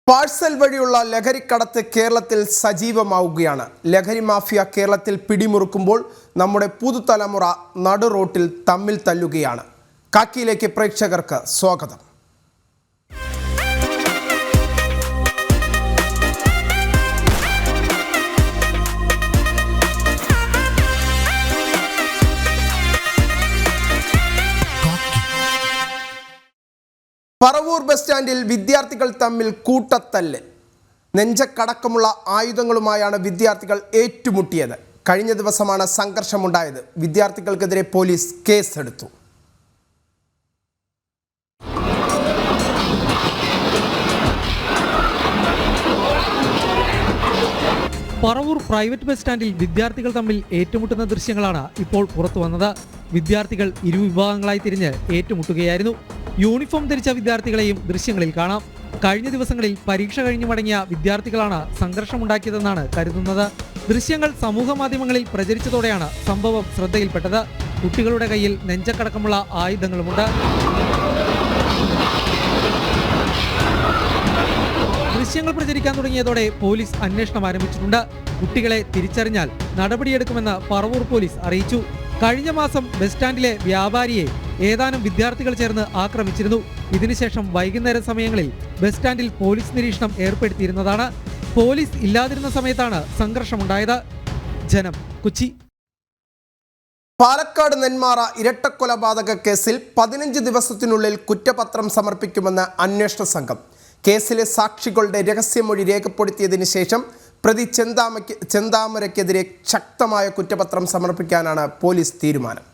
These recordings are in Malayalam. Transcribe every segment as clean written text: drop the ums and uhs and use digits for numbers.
പാഴ്സൽ വഴിയുള്ള ലഹരിക്കടത്ത് കേരളത്തിൽ സജീവമാവുകയാണ്. ലഹരി മാഫിയ കേരളത്തിൽ പിടിമുറുക്കുമ്പോൾ നമ്മുടെ പുതുതലമുറ നടുറോട്ടിൽ തമ്മിൽ തല്ലുകയാണ്. കാക്കിയിലേക്ക് പ്രേക്ഷകർക്ക് സ്വാഗതം. പറവൂർ ബസ് സ്റ്റാൻഡിൽ വിദ്യാർത്ഥികൾ തമ്മിൽ കൂട്ടത്തല്ല്. നെഞ്ചക്കടക്കമുള്ള ആയുധങ്ങളുമായാണ് വിദ്യാർത്ഥികൾ ഏറ്റുമുട്ടിയത്. കഴിഞ്ഞ ദിവസമാണ് സംഘർഷമുണ്ടായത്. വിദ്യാർത്ഥികൾക്കെതിരെ പോലീസ് കേസെടുത്തു. പറവൂർ പ്രൈവറ്റ് ബസ് സ്റ്റാൻഡിൽ വിദ്യാർത്ഥികൾ തമ്മിൽ ഏറ്റുമുട്ടുന്ന ദൃശ്യങ്ങളാണ് ഇപ്പോൾ പുറത്തു വന്നത്. വിദ്യാർത്ഥികൾ ഇരുവിഭാഗങ്ങളായി തിരിഞ്ഞ് ഏറ്റുമുട്ടുകയായിരുന്നു. യൂണിഫോം ധരിച്ച വിദ്യാർത്ഥികളെയും ദൃശ്യങ്ങളിൽ കാണാം. കഴിഞ്ഞ ദിവസങ്ങളിൽ പരീക്ഷ കഴിഞ്ഞു മടങ്ങിയ വിദ്യാർത്ഥികളാണ് സംഘർഷമുണ്ടാക്കിയതെന്നാണ് കരുതുന്നത്. ദൃശ്യങ്ങൾ സമൂഹ മാധ്യമങ്ങളിൽ പ്രചരിച്ചതോടെയാണ് സംഭവം ശ്രദ്ധയിൽപ്പെട്ടത്. കുട്ടികളുടെ കയ്യിൽ നെഞ്ചക്കടക്കമുള്ള ആയുധങ്ങളുമുണ്ട്. ദൃശ്യങ്ങൾ പ്രചരിക്കാൻ തുടങ്ങിയതോടെ പോലീസ് അന്വേഷണം ആരംഭിച്ചിട്ടുണ്ട്. കുട്ടികളെ തിരിച്ചറിഞ്ഞാൽ നടപടിയെടുക്കുമെന്ന് പറവൂർ പോലീസ് അറിയിച്ചു. കഴിഞ്ഞ മാസം ബസ് സ്റ്റാൻഡിലെ വ്യാപാരിയെ ഏതാനും വിദ്യാർത്ഥികൾ ചേർന്ന് ആക്രമിച്ചിരുന്നു. ഇതിനുശേഷം വൈകുന്നേര സമയങ്ങളിൽ ബസ് സ്റ്റാൻഡിൽ പോലീസ് നിരീക്ഷണം ഏർപ്പെടുത്തിയിരുന്നതാണ്. പോലീസ് ഇല്ലാതിരുന്ന സമയത്താണ് സംഘർഷമുണ്ടായത്. ജനം, കൊച്ചി. പാലക്കാട് നെന്മാറ ഇരട്ടക്കൊലപാതക കേസിൽ 15 ദിവസത്തിനുള്ളിൽ കുറ്റപത്രം സമർപ്പിക്കുമെന്ന് അന്വേഷണ സംഘം. കേസിലെ സാക്ഷികളുടെ രഹസ്യമൊഴി രേഖപ്പെടുത്തിയതിനു ശേഷം പ്രതി ചെന്താമരയ്ക്കെതിരെ ശക്തമായ കുറ്റപത്രം സമർപ്പിക്കാനാണ് പോലീസ് തീരുമാനം.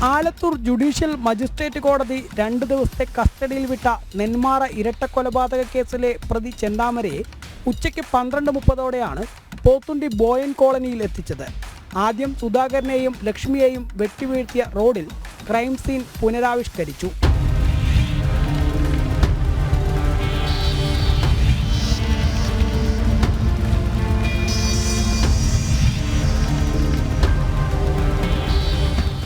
ആലത്തൂർ ജുഡീഷ്യൽ മജിസ്ട്രേറ്റ് കോടതി 2 ദിവസത്തെ കസ്റ്റഡിയിൽ വിട്ട നെന്മാറ ഇരട്ടക്കൊലപാതക കേസിലെ പ്രതി ചെന്താമരയെ ഉച്ചയ്ക്ക് 12:30ഓടെയാണ് പോത്തുണ്ടി ബോയൻ കോളനിയിൽ എത്തിച്ചത്. ആദ്യം സുധാകരനെയും ലക്ഷ്മിയെയും വെട്ടിവീഴ്ത്തിയ റോഡിൽ ക്രൈം സീൻ പുനരാവിഷ്കരിച്ചു.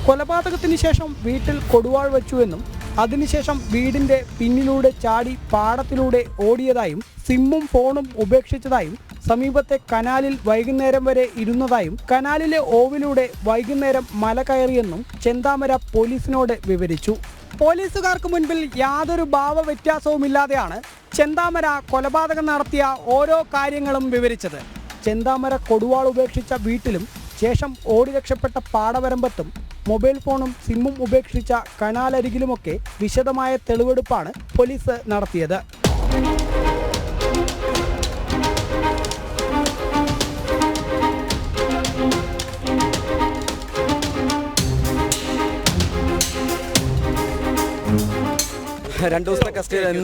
കൊലപാതകത്തിന് ശേഷം വീട്ടിൽ കൊടുവാൾ വച്ചുവെന്നും അതിനുശേഷം വീടിന്റെ പിന്നിലൂടെ ചാടി പാടത്തിലൂടെ ഓടിയതായും സിമ്മും ഫോണും ഉപേക്ഷിച്ചതായും സമീപത്തെ കനാലിൽ വൈകുന്നേരം വരെ ഇരുന്നതായും കനാലിലെ ഓവിലൂടെ വൈകുന്നേരം മല കയറിയെന്നും ചെന്താമര പോലീസിനോട് വിവരിച്ചു. പോലീസുകാർക്ക് മുൻപിൽ യാതൊരു ഭാവവ്യത്യാസവുമില്ലാതെയാണ് ചെന്താമര കൊലപാതകം നടത്തിയ ഓരോ കാര്യങ്ങളും വിവരിച്ചത്. ചെന്താമര കൊടുവാൾ ഉപേക്ഷിച്ച വീട്ടിലും ശേഷം ഓടി രക്ഷപ്പെട്ട പാടവരമ്പത്തും മൊബൈൽ ഫോണും സിമ്മും ഉപേക്ഷിച്ച കനാലരികിലുമൊക്കെ വിശദമായ തെളിവെടുപ്പാണ് പോലീസ് നടത്തിയത്. രണ്ട് ദിവസത്തെ കസ്റ്റഡിയിൽ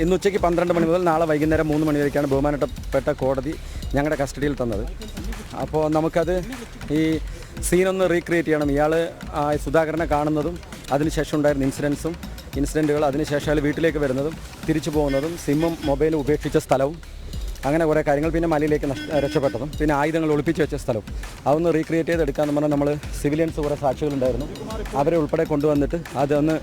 ഇന്ന് ഉച്ചയ്ക്ക് 12 മണി മുതൽ നാളെ വൈകുന്നേരം 3 മണി വരെയൊക്കെയാണ് ബഹുമാനപ്പെട്ട കോടതി ഞങ്ങളുടെ കസ്റ്റഡിയിൽ തന്നത്. അപ്പോൾ നമുക്കത് ഈ സീനൊന്ന് റീക്രിയേറ്റ് ചെയ്യണം. ഇയാൾ സുധാകരനെ കാണുന്നതും അതിനുശേഷം ഉണ്ടായിരുന്ന ഇൻസിഡൻറ്റുകൾ അതിനുശേഷം അയാൾ വീട്ടിലേക്ക് വരുന്നതും തിരിച്ചു പോകുന്നതും സിമ്മും മൊബൈലും ഉപേക്ഷിച്ച സ്ഥലവും അങ്ങനെ കുറേ കാര്യങ്ങൾ, പിന്നെ മലയിലേക്ക് രക്ഷപ്പെട്ടതും പിന്നെ ആയുധങ്ങൾ ഒളിപ്പിച്ച് വെച്ച സ്ഥലവും അതൊന്ന് റീക്രിയേറ്റ് ചെയ്തെടുക്കാമെന്ന് പറഞ്ഞാൽ നമ്മൾ സിവിലിയൻസ് കുറേ സാക്ഷികളുണ്ടായിരുന്നു, അവരെ ഉൾപ്പെടെ കൊണ്ടുവന്നിട്ട് അതൊന്ന്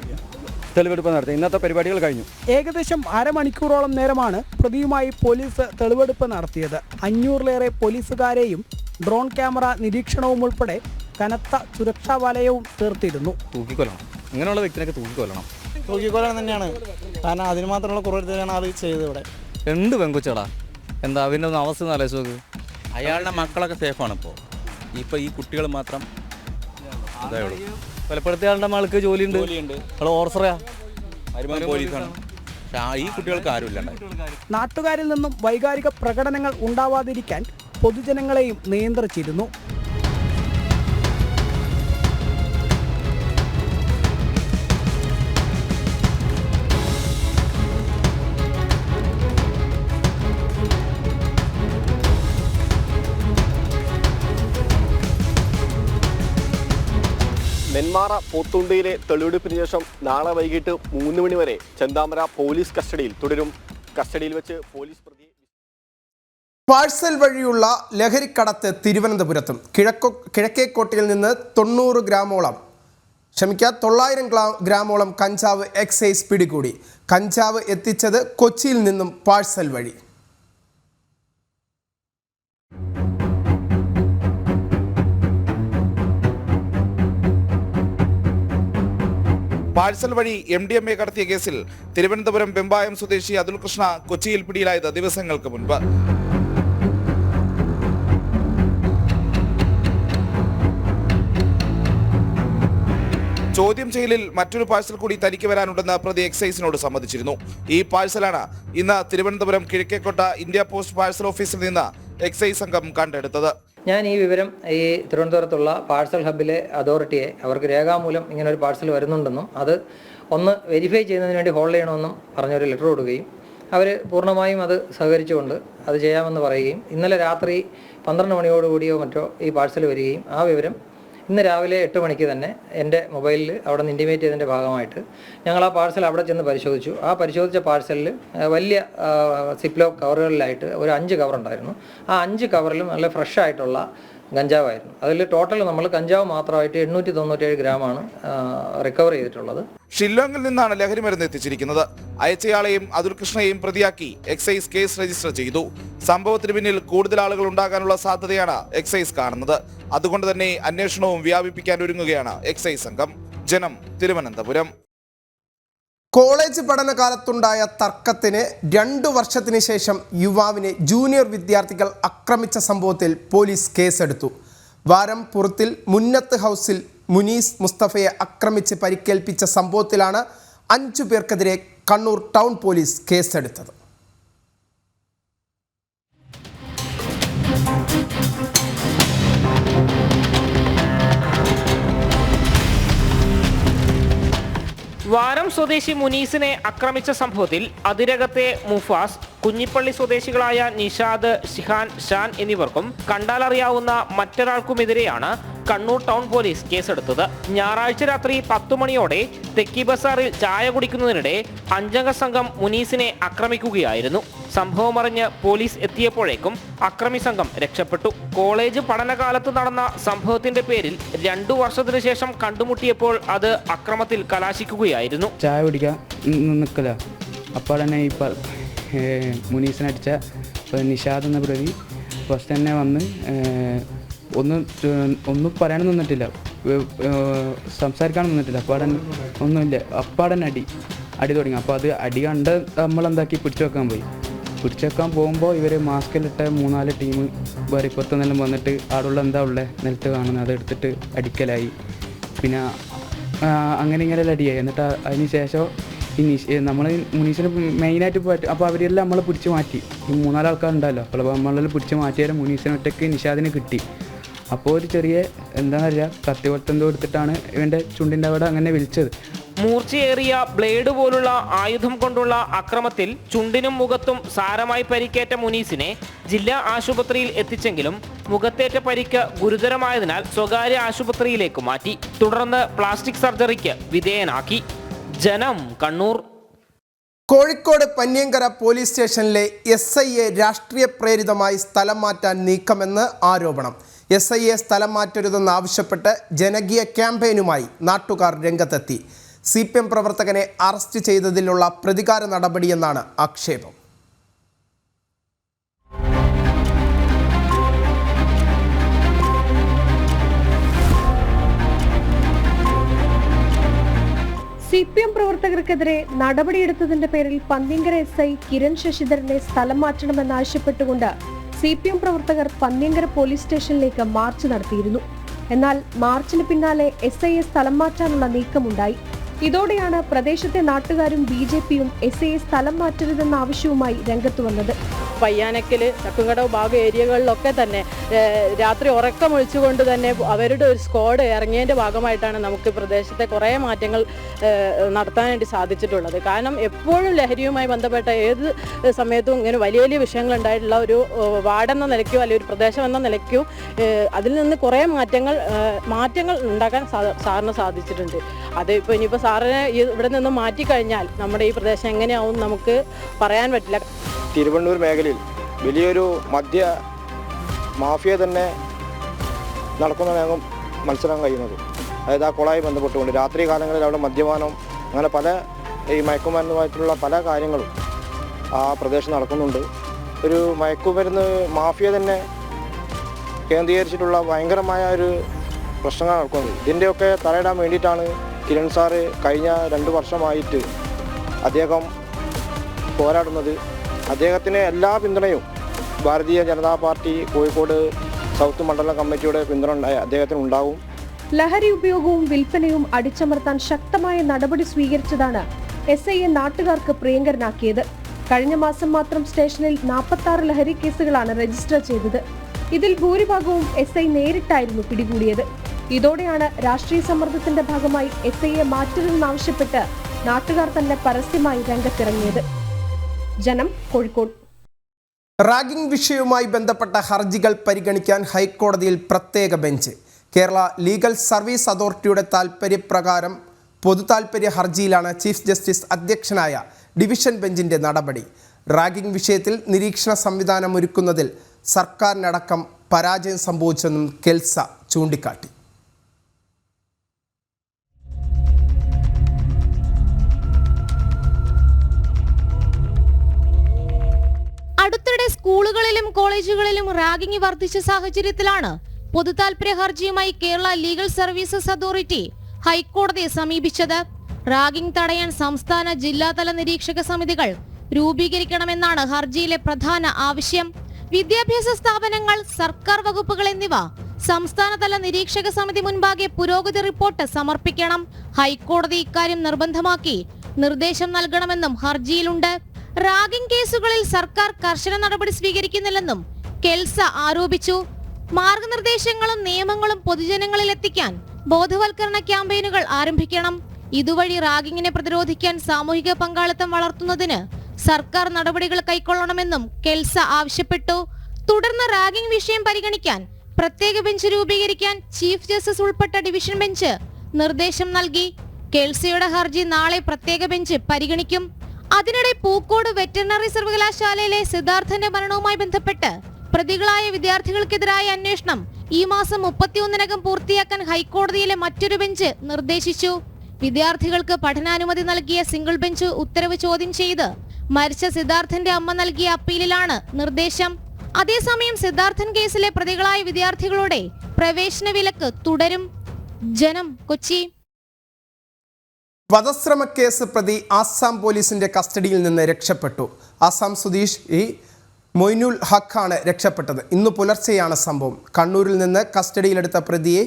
തെളിവെടുപ്പ് നടത്തി. ഇന്നത്തെ പരിപാടികൾ കഴിഞ്ഞു. ഏകദേശം അരമണിക്കൂറോളം നേരമാണ് പ്രതിയുമായി പോലീസ് തെളിവെടുപ്പ് നടത്തിയത്. 500-ലേറെ പോലീസുകാരെയും ഡ്രോൺ ക്യാമറ നിരീക്ഷണവും ഉൾപ്പെടെ കനത്ത സുരക്ഷാ വലയവും തീർത്തിരുന്നു. തൂക്കിക്കൊല്ലണം, ഇങ്ങനെയുള്ള വ്യക്തിനൊക്കെ തൂക്കിക്കൊല്ലണം തന്നെയാണ്. കാരണം അതിന് മാത്രമുള്ള കുറവാണ് അത് ചെയ്തത്. ഇവിടെ എന്ത് പെങ്കുച്ചടാ, എന്താ അവൻ്റെ ഒന്ന് അവസ്ഥ ഒന്ന് ആലോചിച്ച് നോക്ക്. അയാളുടെ മക്കളൊക്കെ സേഫാണ്. ഇപ്പോൾ ഈ കുട്ടികൾ മാത്രം അതേ ഉള്ളൂ. കൊലപ്പെടുത്തിയ ആളുടെ മകൾക്ക് ജോലിയുണ്ട്, ഓർസറാ പോലീസാണ്. പക്ഷേ ഈ കുട്ടികൾക്ക് ആരുമില്ല. നാട്ടുകാരിൽ നിന്നും വൈകാരിക പ്രകടനങ്ങൾ ഉണ്ടാവാതിരിക്കാൻ പൊതുജനങ്ങളെയും നിയന്ത്രിച്ചിരുന്നു. നെന്മാറ പോത്തുണ്ടിയിലെ തെളിവെടുപ്പിന് ശേഷം നാളെ വൈകിട്ട് 3 മണി വരെ ചെന്താമര പോലീസ് കസ്റ്റഡിയിൽ തുടരും. കസ്റ്റഡിയിൽ വെച്ച് പോലീസ് പാഴ്സൽ വഴിയുള്ള ലഹരിക്കടത്ത് തിരുവനന്തപുരത്തും കിഴക്കേക്കോട്ടയിൽ നിന്ന് 900 ഗ്രാമോളം കഞ്ചാവ് എക്സൈസ് പിടികൂടി. കഞ്ചാവ് എത്തിച്ചത് കൊച്ചിയിൽ നിന്നും പാഴ്സൽ വഴി. പാഴ്സൽ വഴി MDMA കടത്തിയ കേസിൽ തിരുവനന്തപുരം വെമ്പായം സ്വദേശി അതുൽ കൃഷ്ണ കൊച്ചിയിൽ പിടിയിലായത് ദിവസങ്ങൾക്ക് മുൻപ്. ചോദ്യം ചെയ്യലിൽ മറ്റൊരു പാഴ്സൽ കൂടി തനിക്ക് വരാനുണ്ടെന്ന് പ്രതി എക്സൈസിനോട് സമ്മതിച്ചിരുന്നു. ഈ പാഴ്സലാണ് ഇന്ന് Thiruvananthapuram Kizhakkekotta India post parcel ഓഫീസിൽ നിന്ന് എക്സൈസ് സംഘം കണ്ടെടുത്തത്. ഞാൻ ഈ വിവരം ഈ തിരുവനന്തപുരത്തുള്ള പാഴ്സൽ ഹബ്ബിലെ അതോറിറ്റിയെ അവർക്ക് രേഖാമൂലം ഇങ്ങനെ ഒരു പാഴ്സൽ വരുന്നുണ്ടെന്നും അത് ഒന്ന് വെരിഫൈ ചെയ്യുന്നതിന് വേണ്ടി ഹോൾഡ് ചെയ്യണമെന്നും പറഞ്ഞൊരു ലെറ്റർ കൊടുക്കുകയും അവർ പൂർണ്ണമായും അത് സഹകരിച്ചുകൊണ്ട് അത് ചെയ്യാമെന്ന് പറയുകയും ഇന്നലെ രാത്രി 12 മണിയോടുകൂടിയോ മറ്റോ ഈ പാഴ്സൽ വരികയും ആ വിവരം ഇന്ന് രാവിലെ 8 മണിക്ക് തന്നെ എൻ്റെ മൊബൈലിൽ അവിടെ നിന്ന് ഇൻറ്റിമേറ്റ് ചെയ്തതിൻ്റെ ഭാഗമായിട്ട് ഞങ്ങൾ ആ പാഴ്സൽ അവിടെ ചെന്ന് പരിശോധിച്ചു. ആ പരിശോധിച്ച പാഴ്സലിൽ വലിയ സിപ്ലോ കവറുകളിലായിട്ട് ഒരു 5 കവറുണ്ടായിരുന്നു. ആ 5 കവറിലും നല്ല ഫ്രഷ് ആയിട്ടുള്ള ഗഞ്ചാവായിരുന്നു. അതിൽ ടോട്ടൽ നമ്മൾ കഞ്ചാവ് മാത്രമായിട്ട് 897 ഗ്രാമാണ് റിക്കവർ ചെയ്തിട്ടുള്ളത്. ഷില്ലോങ്ങിൽ നിന്നാണ് ലഹരി മരുന്ന് എത്തിച്ചിരിക്കുന്നത്. അയച്ചയാളെയും അതുൽ കൃഷ്ണയെയും പ്രതിയാക്കി എക്സൈസ് കേസ് രജിസ്റ്റർ ചെയ്തു. സംഭവത്തിന് പിന്നിൽ കൂടുതൽ ആളുകൾ ഉണ്ടാകാനുള്ള സാധ്യതയാണ് എക്സൈസ് കാണുന്നത്. അതുകൊണ്ട് തന്നെ അന്വേഷണവും വ്യാപിപ്പിക്കാൻ ഒരുങ്ങുകയാണ് എക്സൈസ് സംഘം. ജനം, തിരുവനന്തപുരം. കോളേജ് പഠനകാലത്തുണ്ടായ തർക്കത്തിന് 2 വർഷത്തിന് ശേഷം യുവാവിനെ ജൂനിയർ വിദ്യാർത്ഥികൾ ആക്രമിച്ച സംഭവത്തിൽ പോലീസ് കേസെടുത്തു. വാരംപുറത്തിൽ മുന്നത്ത് ഹൗസിൽ മുനീസ് മുസ്തഫയെ ആക്രമിച്ച് പരിക്കേൽപ്പിച്ച സംഭവത്തിലാണ് 5 പേർക്കെതിരെ കണ്ണൂർ ടൗൺ പോലീസ് കേസെടുത്തത്. വാരം സ്വദേശി മുനീസിനെ ആക്രമിച്ച സംഭവത്തിൽ അതിരകത്തെ മുഫാസ്, കുഞ്ഞിപ്പള്ളി സ്വദേശികളായ നിഷാദ്, ഷിഹാൻ, ഷാൻ എന്നിവർക്കും കണ്ടാലറിയാവുന്ന മറ്റൊരാൾക്കുമെതിരെയാണ് കണ്ണൂർ ടൗൺ പോലീസ് കേസെടുത്തത്. ഞായറാഴ്ച രാത്രി 10 മണിയോടെ തെക്കി ബസാറിൽ ചായ കുടിക്കുന്നതിനിടെ 5 അംഗ സംഘം മുനീസിനെ ആക്രമിക്കുകയായിരുന്നു. സംഭവം അറിഞ്ഞ് പോലീസ് എത്തിയപ്പോഴേക്കും അക്രമി സംഘം രക്ഷപ്പെട്ടു. കോളേജ് പഠനകാലത്ത് നടന്ന സംഭവത്തിന്റെ പേരിൽ 2 വർഷത്തിനു ശേഷം കണ്ടുമുട്ടിയപ്പോൾ അത് അക്രമത്തിൽ കലാശിക്കുകയായിരുന്നു. ചായ കുടിക്കാൻ നിൽക്കല അപ്പോൾ തന്നെ ഈ മുനീസിനടിച്ച നിഷാദ് എന്ന പ്രതി ഫസ്റ്റ് തന്നെ വന്ന് ഒന്നും പറയാനും നിന്നിട്ടില്ല, സംസാരിക്കാനും നിന്നിട്ടില്ല. അപ്പാടൻ ഒന്നുമില്ല, അപ്പാടൻ അടി തുടങ്ങി. അപ്പോൾ അത് അടി കണ്ട് നമ്മളെന്താക്കി പിടിച്ചു വെക്കാൻ പോകുമ്പോൾ ഇവർ മാസ്കിലിട്ട 3-4 ടീം വേറെ ഇപ്പത്തൊന്നെല്ലാം വന്നിട്ട് ആടുള്ള എന്താ ഉള്ളത് നിലത്ത് കാണുന്നത് അതെടുത്തിട്ട് അടിക്കലായി. പിന്നെ അങ്ങനെ ഇങ്ങനെ അടിയായി. എന്നിട്ട് അതിന് ശേഷം നമ്മൾ മുനീസിന് മെയിനായിട്ട് അപ്പോൾ അവരെല്ലാം നമ്മളെ പിടിച്ച് മാറ്റി. ഈ 3-4 ആൾക്കാരുണ്ടല്ലോ, അപ്പോൾ നമ്മളെല്ലാം പിടിച്ച് മാറ്റിയാലും മുനീസിന് ഒറ്റയ്ക്ക് നിഷാദിന് കിട്ടി. അപ്പോൾ ഒരു ചെറിയ എന്താ പറയുക കത്തി പോലത്തെന്തോ എടുത്തിട്ടാണ് ഇവൻ്റെ ചുണ്ടിൻ്റെ അവിടെ അങ്ങനെ വിളിച്ചത്. മൂർച്ചയേറിയ ബ്ലേഡ് പോലുള്ള ആയുധം കൊണ്ടുള്ള അക്രമത്തിൽ ചുണ്ടിനും മുഖത്തും സാരമായി പരിക്കേറ്റ മുനീസിനെ ജില്ലാ ആശുപത്രിയിൽ എത്തിച്ചെങ്കിലും മുഖത്തേറ്റ പരിക്ക് ഗുരുതരമായതിനാൽ സ്വകാര്യ ആശുപത്രിയിലേക്ക് മാറ്റി. തുടർന്ന് പ്ലാസ്റ്റിക് സർജറിക്ക് വിധേയനാക്കി. ജനം, കണ്ണൂർ. കോഴിക്കോട് പന്ന്യങ്കര പോലീസ് സ്റ്റേഷനിലെ SIയെ രാഷ്ട്രീയ പ്രേരിതമായി സ്ഥലം മാറ്റാൻ നീക്കമെന്ന് ആരോപണം. SIയെ സ്ഥലം മാറ്റരുതെന്നാവശ്യപ്പെട്ട് ജനകീയ ക്യാമ്പയിനുമായി നാട്ടുകാർ രംഗത്തെത്തി. CPM പ്രവർത്തകനെ അറസ്റ്റ് ചെയ്തതിലുള്ള പ്രതികാര നടപടിയെന്നാണ് ആക്ഷേപം. CPM പ്രവർത്തകർക്കെതിരെ നടപടിയെടുത്തതിന്റെ പേരിൽ പന്ന്യങ്കര SI കിരൺ ശശിധരനെ സ്ഥലം മാറ്റണമെന്നാവശ്യപ്പെട്ടുകൊണ്ട് CPM പ്രവർത്തകർ പന്ന്യങ്കര പോലീസ് സ്റ്റേഷനിലേക്ക് മാർച്ച് നടത്തിയിരുന്നു. എന്നാൽ മാർച്ചിന് പിന്നാലെ SIയെ സ്ഥലം മാറ്റാനുള്ള നീക്കമുണ്ടായി. ഇതോടെയാണ് പ്രദേശത്തെ നാട്ടുകാരും BJPയും SIയെ സ്ഥലം മാറ്റരുതെന്ന ആവശ്യവുമായി രംഗത്ത് വന്നത്. പയ്യാനക്കൽ, ചക്കുംകടവ് ഭാഗം ഏരിയകളിലൊക്കെ തന്നെ രാത്രി ഉറക്കമൊഴിച്ചുകൊണ്ട് തന്നെ അവരുടെ ഒരു സ്ക്വാഡ് ഇറങ്ങിയതിൻ്റെ ഭാഗമായിട്ടാണ് നമുക്ക് പ്രദേശത്തെ കുറേ മാറ്റങ്ങൾ നടത്താൻ വേണ്ടി സാധിച്ചിട്ടുള്ളത്. കാരണം എപ്പോഴും ലഹരിയുമായി ബന്ധപ്പെട്ട ഏത് സമയത്തും ഇങ്ങനെ വലിയ വലിയ വിഷയങ്ങൾ ഉണ്ടായിട്ടുള്ള ഒരു വാർഡെന്ന നിലയ്ക്കോ അല്ലെങ്കിൽ ഒരു പ്രദേശം എന്ന നിലയ്ക്കോ അതിൽ നിന്ന് കുറേ മാറ്റങ്ങൾ ഉണ്ടാക്കാൻ സാറിന് സാധിച്ചിട്ടുണ്ട്. അത് ഇപ്പോൾ ഇനിയിപ്പോൾ സാറിനെ ഇവിടെ നിന്ന് മാറ്റിക്കഴിഞ്ഞാൽ നമ്മുടെ ഈ പ്രദേശം എങ്ങനെയാവും നമുക്ക് പറയാൻ പറ്റില്ല. തിരുവണ്ണൂർ മേഖലയിൽ വലിയൊരു മദ്യ മാഫിയ തന്നെ നടക്കുന്നതാണ് മനസ്സിലാക്കാൻ കഴിയുന്നത്. അതായത് ആ കൊളായി ബന്ധപ്പെട്ടുകൊണ്ട് രാത്രി കാലങ്ങളിൽ അവിടെ മദ്യപാനം അങ്ങനെ പല ഈ മയക്കുമരുന്നുമായിട്ടുള്ള പല കാര്യങ്ങളും ആ പ്രദേശത്ത് നടക്കുന്നുണ്ട്. ഒരു മയക്കുമരുന്ന് മാഫിയ തന്നെ കേന്ദ്രീകരിച്ചിട്ടുള്ള ഭയങ്കരമായ ഒരു പ്രശ്നങ്ങൾ നടക്കുന്നത്. ഇതിൻ്റെയൊക്കെ തലയിടാൻ വേണ്ടിയിട്ടാണ് കിരൺ സാറ് കഴിഞ്ഞ 2 വർഷമായിട്ട് അദ്ദേഹം പോരാടുന്നത്. അദ്ദേഹത്തിന് എല്ലാ പിന്തുണയും ഭാരതീയ ജനതാ പാർട്ടി കോഴിക്കോട് സൗത്ത് മണ്ഡലം കമ്മിറ്റിയുടെ പിന്തുണ അദ്ദേഹത്തിന് ഉണ്ടാവും. ലഹരി ഉപയോഗവും വിൽപ്പനയും അടിച്ചമർത്താൻ ശക്തമായ നടപടി സ്വീകരിച്ചതാണ് SIയെ നാട്ടുകാർക്ക് പ്രിയങ്കരനാക്കിയത്. കഴിഞ്ഞ മാസം മാത്രം സ്റ്റേഷനിൽ 46 ലഹരി കേസുകളാണ് രജിസ്റ്റർ ചെയ്തത്. ഇതിൽ ഭൂരിഭാഗവും SI നേരിട്ടായിരുന്നു പിടികൂടിയത്. ഇതോടെയാണ് രാഷ്ട്രീയ സമ്മർദ്ദത്തിന്റെ ഭാഗമായി SIയെ മാറ്റരുതെന്നാവശ്യപ്പെട്ട് നാട്ടുകാർ തന്നെ പരസ്യമായി രംഗത്തിറങ്ങിയത്. ജനം, കോഴിക്കോട്. റാഗിംഗ് വിഷയവുമായി ബന്ധപ്പെട്ട ഹർജികൾ പരിഗണിക്കാൻ ഹൈക്കോടതിയിൽ പ്രത്യേക ബെഞ്ച്. കേരള ലീഗൽ സർവീസ് അതോറിറ്റിയുടെ താൽപര്യപ്രകാരം പൊതുതാൽപര്യ ഹർജിയിലാണ് ചീഫ് ജസ്റ്റിസ് അധ്യക്ഷനായ ഡിവിഷൻ ബെഞ്ചിന്റെ നടപടി. റാഗിംഗ് വിഷയത്തിൽ നിരീക്ഷണ സംവിധാനം ഒരുക്കുന്നതിൽ സർക്കാരിനടക്കം പരാജയം സംഭവിച്ചെന്നും കെൽസ ചൂണ്ടിക്കാട്ടി. അടുത്തിടെ സ്കൂളുകളിലും കോളേജുകളിലും റാഗിംഗ് വർദ്ധിച്ച സാഹചര്യത്തിലാണ് പൊതുതാൽപര്യ ഹർജിയുമായി കേരള ലീഗൽ സർവീസസ് അതോറിറ്റി ഹൈക്കോടതിയെ സമീപിച്ചത്. റാഗിംഗ് തടയാൻ സംസ്ഥാന ജില്ലാതല നിരീക്ഷക സമിതികൾ രൂപീകരിക്കണമെന്നാണ് ഹർജിയിലെ പ്രധാന ആവശ്യം. വിദ്യാഭ്യാസ സ്ഥാപനങ്ങൾ, സർക്കാർ വകുപ്പുകൾ എന്നിവ സംസ്ഥാനതല നിരീക്ഷക സമിതി മുൻപാകെ പുരോഗതി റിപ്പോർട്ട് സമർപ്പിക്കണം. ഹൈക്കോടതി ഇക്കാര്യം നിർബന്ധമാക്കി നിർദ്ദേശം നൽകണമെന്നും ഹർജിയിലുണ്ട്. റാഗിംഗ് കേസുകളിൽ സർക്കാർ കർശന നടപടി സ്വീകരിക്കുന്നില്ലെന്നും കെൽസ ആരോപിച്ചു. മാർഗനിർദ്ദേശങ്ങളും നിയമങ്ങളും പൊതുജനങ്ങളിൽ എത്തിക്കാൻ ബോധവൽക്കരണ ക്യാമ്പയിനുകൾ ആരംഭിക്കണം. ഇതുവഴി റാഗിങ്ങിനെ പ്രതിരോധിക്കാൻ സാമൂഹിക പങ്കാളിത്തം വളർത്തുന്നതിന് സർക്കാർ നടപടികൾ കൈക്കൊള്ളണമെന്നും കെൽസ ആവശ്യപ്പെട്ടു. തുടർന്ന് റാഗിംഗ് വിഷയം പരിഗണിക്കാൻ പ്രത്യേക ബെഞ്ച് രൂപീകരിക്കാൻ ചീഫ് ജസ്റ്റിസ് ഉൾപ്പെട്ട ഡിവിഷൻ ബെഞ്ച് നിർദ്ദേശം നൽകി. കെൽസയുടെ ഹർജി നാളെ പ്രത്യേക ബെഞ്ച് പരിഗണിക്കും. അതിനിടെ പൂക്കോട് വെറ്ററിനറി സർവകലാശാലയിലെ സിദ്ധാർത്ഥന്റെ മരണവുമായി ബന്ധപ്പെട്ട് പ്രതികളായ വിദ്യാർത്ഥികൾക്കെതിരായ അന്വേഷണം ഈ മാസം 31-നകം പൂർത്തിയാക്കാൻ ഹൈക്കോടതിയിലെ മറ്റൊരു ബെഞ്ച് നിർദ്ദേശിച്ചു. വിദ്യാർത്ഥികൾക്ക് പഠനാനുമതി നൽകിയ സിംഗിൾ ബെഞ്ച് ഉത്തരവ് ചോദ്യം ചെയ്ത് മരിച്ച സിദ്ധാർത്ഥന്റെ അമ്മ നൽകിയ അപ്പീലിലാണ് നിർദ്ദേശം. അതേസമയം സിദ്ധാർത്ഥൻ കേസിലെ പ്രതികളായ വിദ്യാർത്ഥികളുടെ പ്രവേശന വിലക്ക് തുടരും. ജനം, കൊച്ചി. വധശ്രമക്കേസ് പ്രതി ആസാം പോലീസിന്റെ കസ്റ്റഡിയിൽ നിന്ന് രക്ഷപ്പെട്ടു. ആസാം സ്വദേശി മൊയ്നുൽ ഹഖാണ് രക്ഷപ്പെട്ടത്. ഇന്ന് പുലർച്ചെയാണ് സംഭവം. കണ്ണൂരിൽ നിന്ന് കസ്റ്റഡിയിലെടുത്ത പ്രതിയെ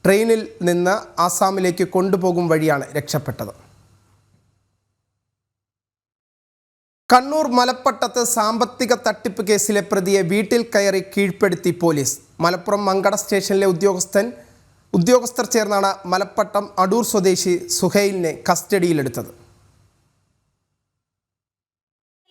ട്രെയിനിൽ നിന്ന് ആസാമിലേക്ക് കൊണ്ടുപോകും വഴിയാണ് രക്ഷപ്പെട്ടത്. കണ്ണൂർ മലപ്പട്ടത്ത് സാമ്പത്തിക തട്ടിപ്പ് കേസിലെ പ്രതിയെ വീട്ടിൽ കയറി കീഴ്പ്പെടുത്തി പോലീസ്. മലപ്പുറം മങ്കട സ്റ്റേഷനിലെ ഉദ്യോഗസ്ഥർ ചേർന്നാണ് മലപ്പട്ടം അടൂർ സ്വദേശി സുഹൈലിനെ കസ്റ്റഡിയിലെടുത്തത്.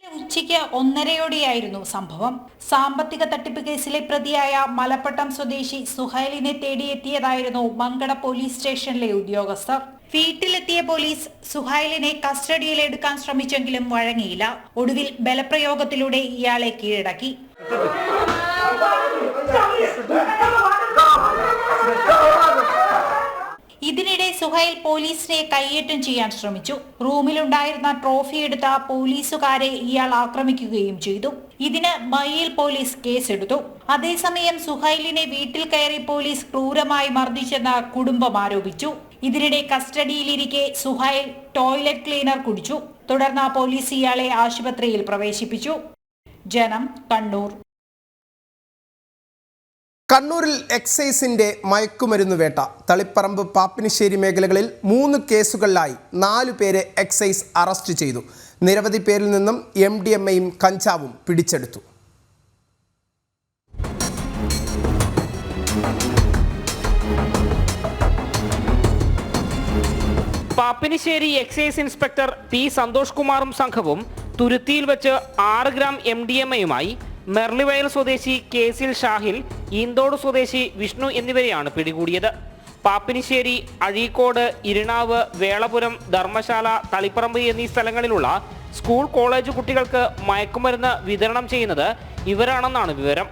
ഉച്ചയ്ക്ക് 1:30യോടെയായിരുന്നു സംഭവം. സാമ്പത്തിക തട്ടിപ്പ് കേസിലെ പ്രതിയായ മലപ്പട്ടം സ്വദേശി സുഹൈലിനെ തേടിയെത്തിയതായിരുന്നു മങ്കട പോലീസ് സ്റ്റേഷനിലെ ഉദ്യോഗസ്ഥർ. വീട്ടിലെത്തിയ പോലീസ് സുഹൈലിനെ കസ്റ്റഡിയിലെടുക്കാൻ ശ്രമിച്ചെങ്കിലും വഴങ്ങിയില്ല. ഒടുവിൽ ബലപ്രയോഗത്തിലൂടെ ഇയാളെ കീഴടക്കി. ഇതിനിടെ സുഹൈൽ പോലീസിനെ കയ്യേറ്റം ചെയ്യാൻ ശ്രമിച്ചു. റൂമിലുണ്ടായിരുന്ന ട്രോഫി എടുത്ത പോലീസുകാരെ ഇയാൾ ആക്രമിക്കുകയും ചെയ്തു. ഇതിന് മയ്യിൽ പോലീസ് കേസെടുത്തു. അതേസമയം സുഹൈലിനെ വീട്ടിൽ കയറി പോലീസ് ക്രൂരമായി മർദ്ദിച്ചെന്ന് കുടുംബം ആരോപിച്ചു. ഇതിനിടെ കസ്റ്റഡിയിലിരിക്കെ സുഹൈൽ ടോയ്ലറ്റ് ക്ലീനർ കുടിച്ചു. തുടർന്ന് പോലീസ് ഇയാളെ ആശുപത്രിയിൽ പ്രവേശിപ്പിച്ചു. ജനം, കണ്ണൂർ. കണ്ണൂരിൽ എക്സൈസിന്റെ മയക്കുമരുന്ന് വേട്ട. തളിപ്പറമ്പ്, പാപ്പിനിശ്ശേരി മേഖലകളിൽ 3 കേസുകളിലായി 4 പേരെ എക്സൈസ് അറസ്റ്റ് ചെയ്തു. നിരവധി പേരിൽ നിന്നും MDMAയും കഞ്ചാവും പിടിച്ചെടുത്തു. Pappinisseri excise inspector P Santhosh കുമാറും സംഘവും തുരുത്തിയിൽ വെച്ച് 6 ഗ്രാം MDMAയുമായി മെർലിവയൽ സ്വദേശി കേസിൽ ഷാഹിൽ, ഈന്തോട് സ്വദേശി വിഷ്ണു എന്നിവരെയാണ് പിടികൂടിയത്. പാപ്പിനിശ്ശേരി, അഴീക്കോട്, ഇരിണാവ്, വേളപുരം, ധർമ്മശാല, തളിപ്പറമ്പ് എന്നീ സ്ഥലങ്ങളിലുള്ള സ്കൂൾ, കോളേജ് കുട്ടികൾക്ക് മയക്കുമരുന്ന് വിതരണം ചെയ്യുന്നത് ഇവരാണെന്നാണ് വിവരം.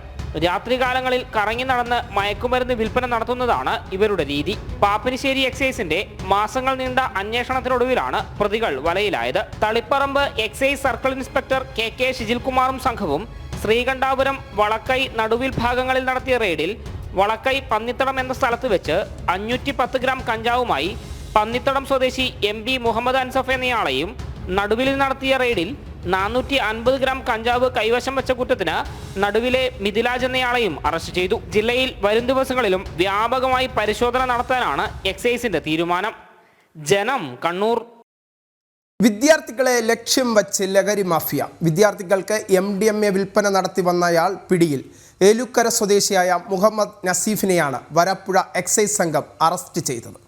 രാത്രികാലങ്ങളിൽ കറങ്ങി നടന്ന് മയക്കുമരുന്ന് വിൽപ്പന നടത്തുന്നതാണ് ഇവരുടെ രീതി. പാപ്പിനിശ്ശേരി എക്സൈസിന്റെ മാസങ്ങൾ നീണ്ട അന്വേഷണത്തിനൊടുവിലാണ് പ്രതികൾ വലയിലായത്. Taliparamba excise circle inspector K ഷിജിൽകുമാറും സംഘവും ശ്രീകണ്ഠാപുരം വളക്കൈ നടുവിൽ ഭാഗങ്ങളിൽ നടത്തിയ റെയ്ഡിൽ വളക്കൈ പന്നിത്തടം എന്ന സ്ഥലത്ത് വെച്ച് 510 ഗ്രാം കഞ്ചാവുമായി പന്നിത്തടം സ്വദേശി MB മുഹമ്മദ് അൻസഫ് എന്നയാളെയും നടുവിൽ നടത്തിയ റെയ്ഡിൽ 450 ഗ്രാം കഞ്ചാവ് കൈവശം വെച്ച കുറ്റത്തിന് നടുവിലെ മിഥിലാജ് എന്നയാളെയും അറസ്റ്റ് ചെയ്തു. ജില്ലയിൽ വരും ദിവസങ്ങളിലും വ്യാപകമായി പരിശോധന നടത്താനാണ് എക്സൈസിന്റെ തീരുമാനം. ജനം, കണ്ണൂർ. വിദ്യാർത്ഥികളെ ലക്ഷ്യം വച്ച് ലഹരി മാഫിയ. വിദ്യാർത്ഥികൾക്ക് MDMA വിൽപ്പന നടത്തി വന്നയാൾ പിടിയിൽ. ഏലൂക്കര സ്വദേശിയായ മുഹമ്മദ് നസീഫിനെയാണ് വരാപ്പുഴ എക്സൈസ് സംഘം അറസ്റ്റ് ചെയ്തത്.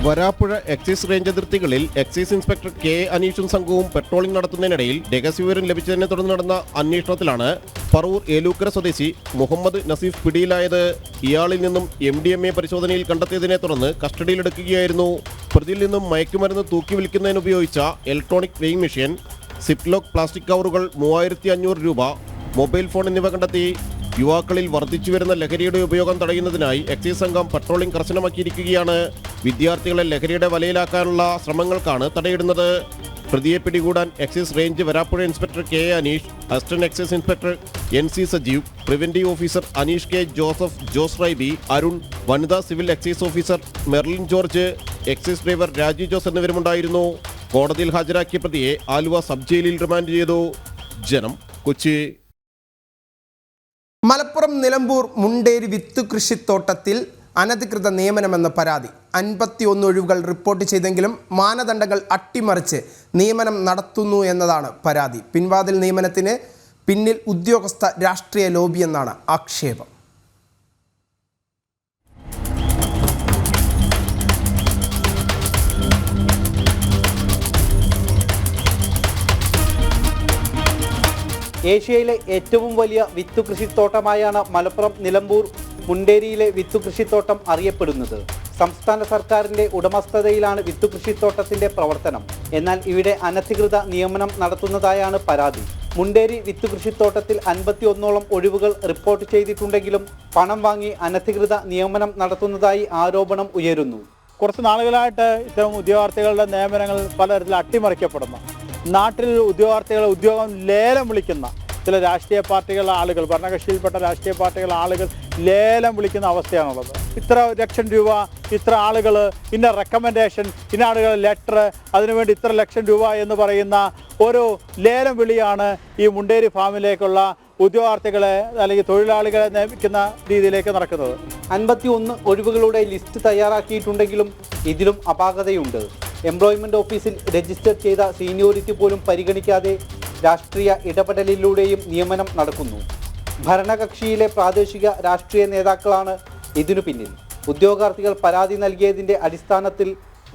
വരാപ്പുഴ എക്സൈസ് റേഞ്ച് അതിർത്തികളിൽ എക്സൈസ് ഇൻസ്പെക്ടർ K അനീഷും സംഘവും പെട്രോളിംഗ് നടത്തുന്നതിനിടയിൽ രഹസ്യവിവരം ലഭിച്ചതിനെ തുടർന്ന് നടന്ന അന്വേഷണത്തിലാണ് പറവൂർ ഏലൂക്കര സ്വദേശി മുഹമ്മദ് നസീഫ് പിടിയിലായത്. ഇയാളിൽ നിന്നും MDMA പരിശോധനയിൽ കണ്ടെത്തിയതിനെ തുടർന്ന് കസ്റ്റഡിയിലെടുക്കുകയായിരുന്നു. പ്രതിയിൽ നിന്നും മയക്കുമരുന്ന് തൂക്കി വിൽക്കുന്നതിന് ഉപയോഗിച്ച electronic weighing machine, Ziploc plastic കവറുകൾ 3500 രൂപ, മൊബൈൽ ഫോൺ എന്നിവ കണ്ടെത്തി. യുവാക്കളിൽ വർദ്ധിച്ചുവരുന്ന ലഹരിയുടെ ഉപയോഗം തടയുന്നതിനായി എക്സൈസ് സംഘം പട്രോളിംഗ് കർശനമാക്കിയിരിക്കുകയാണ്. വിദ്യാർത്ഥികളെ ലഹരിയുടെ വലയിലാക്കാനുള്ള ശ്രമങ്ങൾക്കാണ് തടയിടുന്നത്. പ്രതിയെ പിടികൂടാൻ excise range Varappuzha inspector K Aneesh, assistant excise inspector NC Sajeev, preventive officer Aneesh K Joseph, Jose Raibi, Arun, വനിതാ civil excise officer Merlin George, excise driver Raju Jose എന്നിവരുമുണ്ടായിരുന്നു. കോടതിയിൽ ഹാജരാക്കിയ പ്രതിയെ ആലുവ സബ് ജയിലിൽ റിമാൻഡ് ചെയ്തു. ജനം, കൊച്ചി. മലപ്പുറം നിലമ്പൂർ മുണ്ടേരി വിത്ത് കൃഷിത്തോട്ടത്തിൽ അനധികൃത നിയമനമെന്ന പരാതി. 51 ഒഴിവുകൾ റിപ്പോർട്ട് ചെയ്തെങ്കിലും മാനദണ്ഡങ്ങൾ അട്ടിമറിച്ച് നിയമനം നടത്തുന്നു എന്നതാണ് പരാതി. പിൻവാതിൽ നിയമനത്തിന് പിന്നിൽ ഉദ്യോഗസ്ഥ രാഷ്ട്രീയ ലോബിയെന്നാണ് ആക്ഷേപം. ഏഷ്യയിലെ ഏറ്റവും വലിയ വിത്തു കൃഷിത്തോട്ടമായാണ് മലപ്പുറം നിലമ്പൂർ മുണ്ടേരിയിലെ വിത്തു കൃഷിത്തോട്ടം അറിയപ്പെടുന്നത്. സംസ്ഥാന സർക്കാരിന്റെ ഉടമസ്ഥതയിലാണ് വിത്തു കൃഷിത്തോട്ടത്തിന്റെ പ്രവർത്തനം. എന്നാൽ ഇവിടെ അനധികൃത നിയമനം നടത്തുന്നതായാണ് പരാതി. മുണ്ടേരി വിത്തു കൃഷിത്തോട്ടത്തിൽ 51ഓളം ഒഴിവുകൾ റിപ്പോർട്ട് ചെയ്തിട്ടുണ്ടെങ്കിലും പണം വാങ്ങി അനധികൃത നിയമനം നടത്തുന്നതായി ആരോപണം ഉയരുന്നു. കുറച്ച് നാളുകളായിട്ട് ഇത്തരം ഉദ്യോഗാർത്ഥികളുടെ നിയമനങ്ങൾ പലതരത്തിൽ അട്ടിമറിക്കപ്പെടുന്നു. നാട്ടിൽ ഉദ്യോഗാർത്ഥികളെ ഉദ്യോഗം ലേലം വിളിക്കുന്ന ചില രാഷ്ട്രീയ പാർട്ടികളുടെ ആളുകൾ, ഭരണകക്ഷിയിൽപ്പെട്ട രാഷ്ട്രീയ പാർട്ടികളുടെ ആളുകൾ ലേലം വിളിക്കുന്ന അവസ്ഥയാണുള്ളത്. ഇത്ര ലക്ഷം രൂപ, ഇത്ര ആളുകൾ, ഇന്ന റെക്കമെൻഡേഷൻ, ഇന്ന ആളുകളുടെ ലെറ്റർ, അതിനുവേണ്ടി ഇത്ര ലക്ഷം രൂപ എന്ന് പറയുന്ന ഒരു ലേലം വിളിയാണ് ഈ മുണ്ടേരി ഫാമിലേക്കുള്ള ഉദ്യോഗാർത്ഥികളെ അല്ലെങ്കിൽ തൊഴിലാളികളെ നിയമിക്കുന്ന രീതിയിലേക്ക് നടക്കുന്നത്. 51 ഒഴിവുകളുടെ ലിസ്റ്റ് തയ്യാറാക്കിയിട്ടുണ്ടെങ്കിലും ഇതിലും അപാകതയുണ്ട്. എംപ്ലോയ്മെന്റ് ഓഫീസിൽ രജിസ്റ്റർ ചെയ്ത സീനിയോറിറ്റി പോലും പരിഗണിക്കാതെ രാഷ്ട്രീയ ഇടപെടലിലൂടെയും നിയമനം നടക്കുന്നു. ഭരണകക്ഷിയിലെ പ്രാദേശിക രാഷ്ട്രീയ നേതാക്കളാണ് ഇതിനു പിന്നിൽ. ഉദ്യോഗാർത്ഥികൾ പരാതി നൽകിയതിന്റെ അടിസ്ഥാനത്തിൽ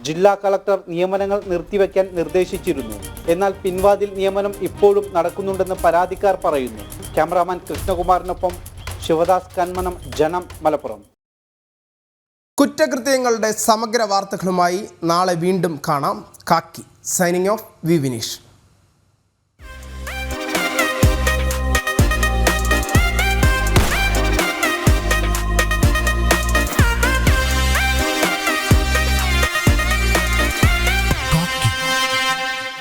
ജില്ലാ കളക്ടർ നിയമനങ്ങൾ നിർത്തിവെക്കാൻ നിർദ്ദേശിച്ചിരുന്നു. എന്നാൽ പിൻവാതിൽ നിയമനം ഇപ്പോഴും നടക്കുന്നുണ്ടെന്ന് പരാതിക്കാർ പറയുന്നു. ക്യാമറാമാൻ കൃഷ്ണകുമാറിനൊപ്പം ശിവദാസ് കന്മനം, ജനം, മലപ്പുറം. കുറ്റകൃത്യങ്ങളുടെ സമഗ്ര വാർത്തകളുമായി നാളെ വീണ്ടും കാണാം. കാക്കി. Signing off, V Vineesh.